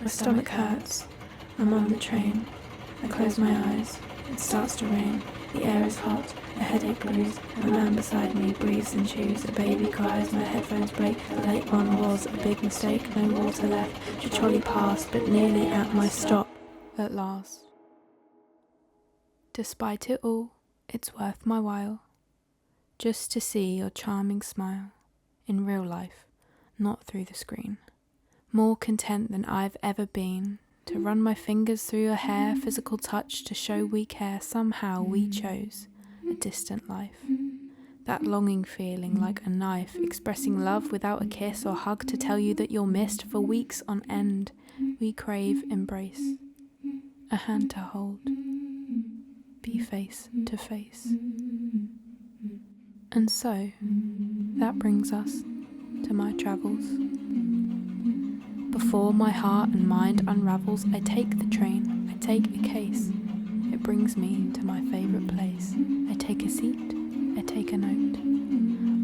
My stomach hurts. I'm on the train. I close my eyes. It starts to rain. The air is hot. A headache brews. A man beside me breathes and chews. A baby cries. My headphones break. The late one was a big mistake. No water left. The trolley passed, but nearly at my stop at last. Despite it all, it's worth my while, just to see your charming smile in real life, not through the screen. More content than I've ever been to run my fingers through your hair, physical touch to show we care. Somehow we chose a distant life. That longing feeling like a knife, expressing love without a kiss or hug to tell you that you're missed for weeks on end. We crave embrace, a hand to hold, be face to face. And so, that brings us to my travels. Before my heart and mind unravels, I take the train, I take a case. It brings me to my favourite place. I take a seat, I take a note.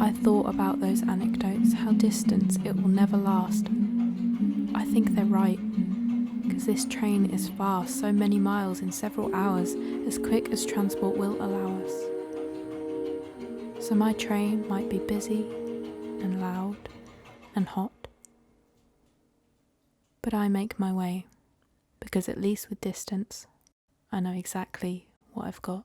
I thought about those anecdotes, how distant it will never last. I think they're right, because this train is fast, so many miles in several hours, as quick as transport will allow us. So my train might be busy and loud and hot, but I make my way, because at least with distance, I know exactly what I've got.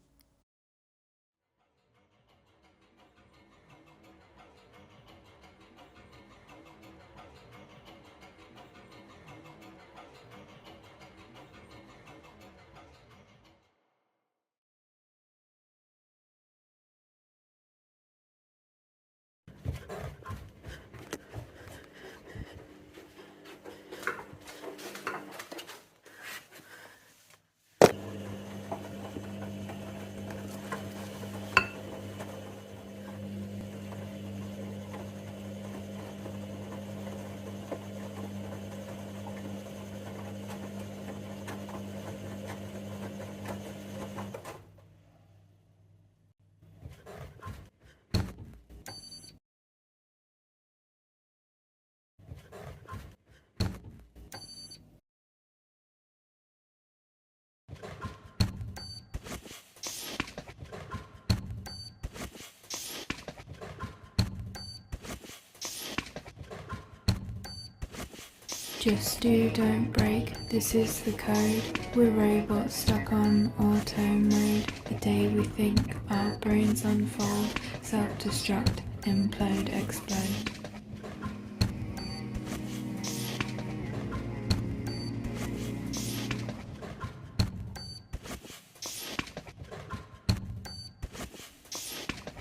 Just do, don't break, this is the code. We're robots stuck on auto mode. The day we think, our brains unfold. Self-destruct, implode, explode.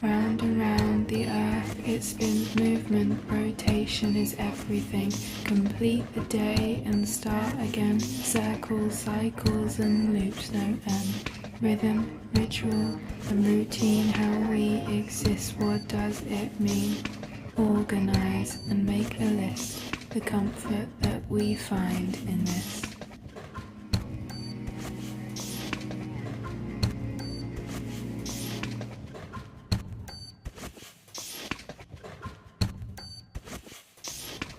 Round and round the earth, it spins, movement, rotates. Repetition is everything. Complete the day and start again. Circles, cycles and loops, no end. Rhythm, ritual and routine. How we exist, what does it mean? Organize and make a list. The comfort that we find in this.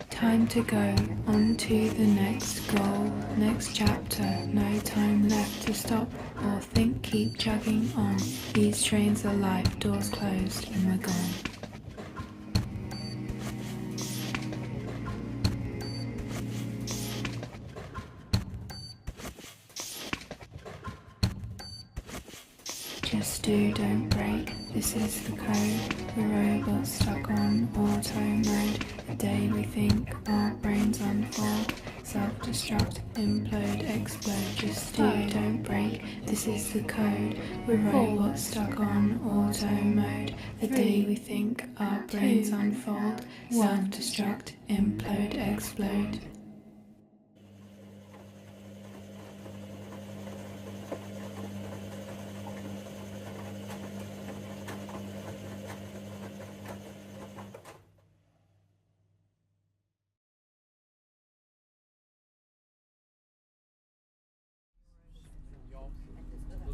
Time to go on to the next goal, next chapter. No time left to stop or think, keep chugging on. These trains are life, doors closed and we're gone. Just do, don't break, this is the code. The robot stuck on auto mode. The day we think, our brains unfold. Self-destruct, implode, explode. Just do, don't break, this is the code. We're robots stuck on auto mode. The day we think, our brains unfold. Self-destruct, implode, explode.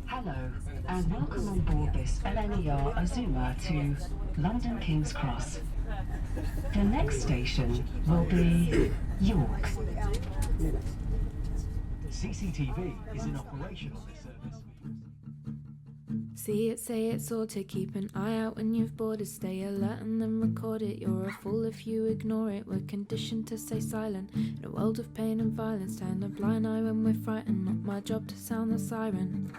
Hello, and welcome on board this LNER Azuma to London King's Cross. The next station will be York. CCTV is in operation on this service. See it, say it, sort it. Keep an eye out when you've boarded. Stay alert and then record it. You're a fool if you ignore it. We're conditioned to stay silent in a world of pain and violence. Turn a blind eye when we're frightened. Not my job to sound the siren.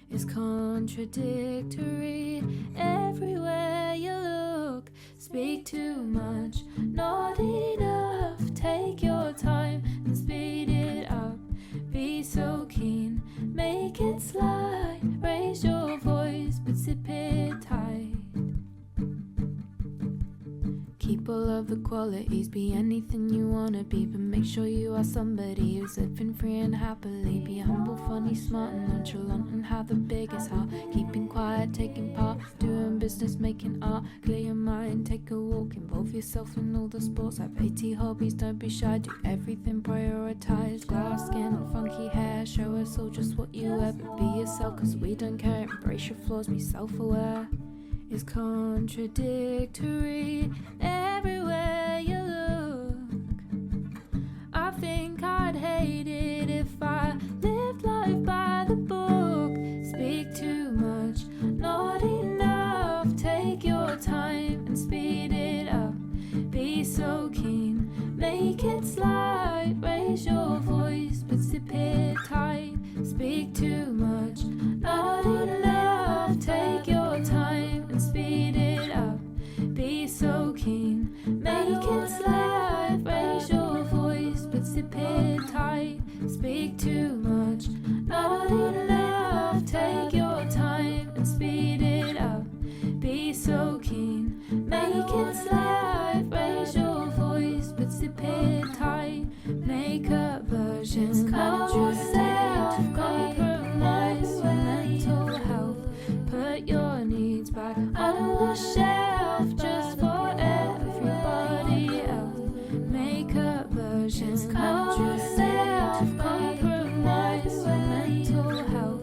It's contradictory everywhere you look. Speak too much, not enough. Take your time and speed it up. Be so keen, make it slide. Raise your voice, but sip it tight. Keep all of the qualities, be anything you wanna be, but make sure you are somebody who's living free and happily. Be humble, funny, smart and nonchalant, and have the biggest heart. Keeping quiet, taking part, doing business, making art. Clear your mind, take a walk, involve yourself in all the sports. Have 80 hobbies, don't be shy, do everything, prioritize. Glass skin, funky hair, show us all just what you wear, but be yourself, cause we don't care. Embrace your flaws, be self-aware. Is contradictory everywhere you look. I think I'd hate it if I lived life by the book. Speak too much, not enough. Take your time and speed it up. Be so keen, make it slide. Raise your voice, but sip it tight. Speak too much, not enough. Take your time and speed it up. Be so keen, make it slide. Raise your voice, but sip it tight. Speak too much, not enough. Take your time and speed it up. Be so keen, make it slide. Raise your voice, but sip it tight. Make a version of yourself. Compromise your mental health. Put your needs back on the shelf just for everybody else. Make a version of yourself. Compromise your mental health.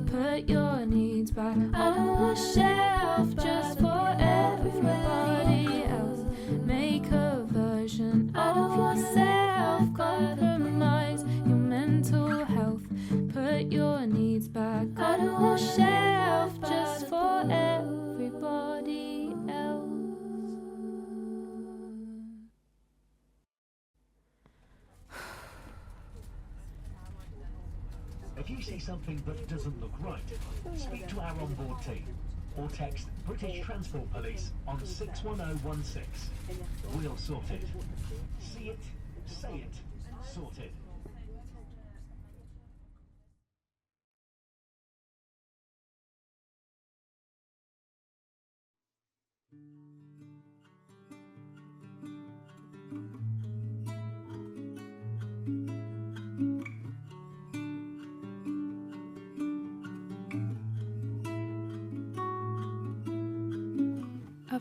Put your needs back on the shelf just for everybody else. Make a version of yourself. Compromise your mental health. Put your needs back on the shelf just for everybody else. If you see something that doesn't look right, speak to our onboard team or text British Transport Police on 61016. We'll sort it. See it, say it, sort it.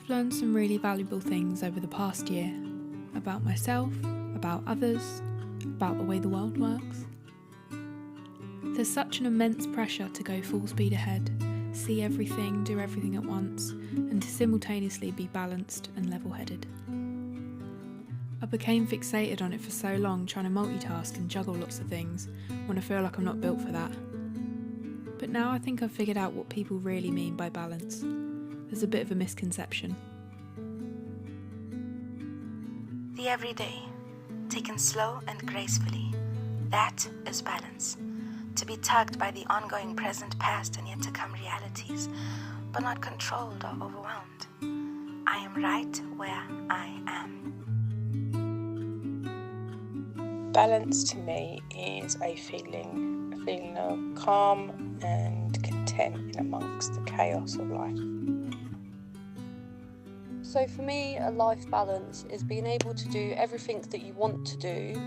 I've learned some really valuable things over the past year about myself, about others, about the way the world works. There's such an immense pressure to go full speed ahead, see everything, do everything at once, and to simultaneously be balanced and level-headed. I became fixated on it for so long, trying to multitask and juggle lots of things, when I feel like I'm not built for that. But now I think I've figured out what people really mean by balance. There's a bit of a misconception. The everyday, taken slow and gracefully, that is balance. To be tugged by the ongoing present, past, and yet to come realities, but not controlled or overwhelmed. I am right where I am. Balance to me is a feeling of calm and content in amongst the chaos of life. So for me, a life balance is being able to do everything that you want to do,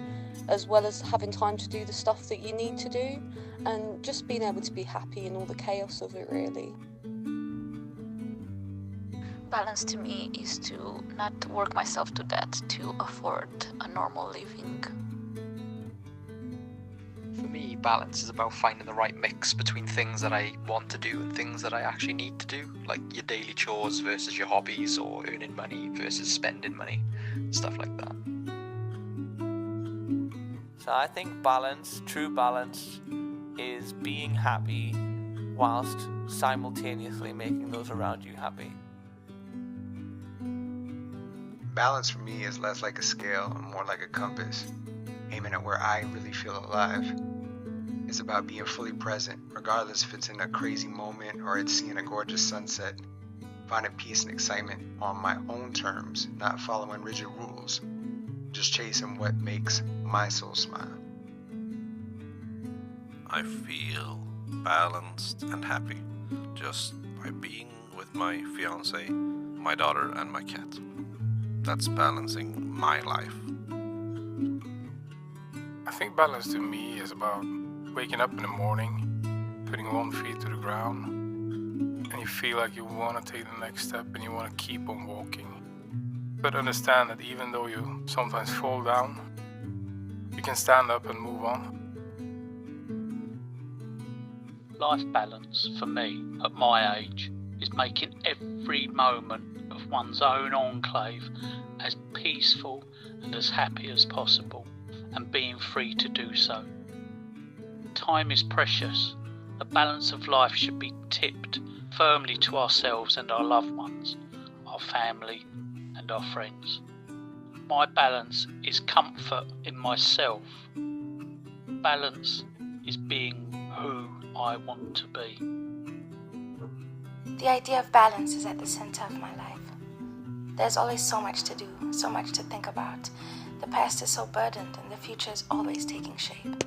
as well as having time to do the stuff that you need to do, and just being able to be happy in all the chaos of it, really. Balance to me is to not work myself to death to afford a normal living. For me, balance is about finding the right mix between things that I want to do and things that I actually need to do, like your daily chores versus your hobbies, or earning money versus spending money, stuff like that. So I think balance, true balance, is being happy whilst simultaneously making those around you happy. Balance for me is less like a scale and more like a compass, aiming at where I really feel alive. It's about being fully present, regardless if it's in a crazy moment or it's seeing a gorgeous sunset. Finding peace and excitement on my own terms, not following rigid rules. Just chasing what makes my soul smile. I feel balanced and happy just by being with my fiance, my daughter, and my cat. That's balancing my life. I think balance to me is about waking up in the morning, putting one foot to the ground, and you feel like you want to take the next step and you want to keep on walking. But understand that even though you sometimes fall down, you can stand up and move on. Life balance for me at my age is making every moment of one's own enclave as peaceful and as happy as possible, and being free to do so. Time is precious. The balance of life should be tipped firmly to ourselves and our loved ones, our family and our friends. My balance is comfort in myself. Balance is being who I want to be. The idea of balance is at the center of my life. There's always so much to do, so much to think about. The past is so burdened and the future is always taking shape.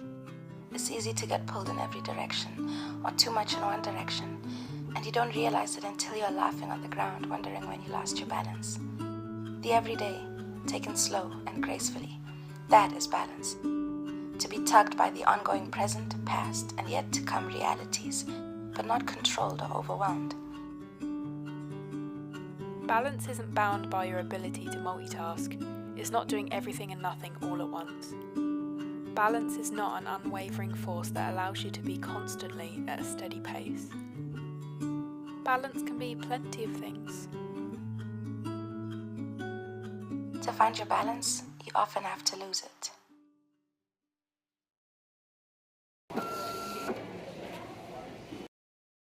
It's easy to get pulled in every direction, or too much in one direction, and you don't realize it until you're laughing on the ground, wondering when you lost your balance. The everyday, taken slow and gracefully, that is balance. To be tugged by the ongoing present, past, and yet to come realities, but not controlled or overwhelmed. Balance isn't bound by your ability to multitask. It's not doing everything and nothing all at once. Balance is not an unwavering force that allows you to be constantly at a steady pace. Balance can be plenty of things. To find your balance, you often have to lose it.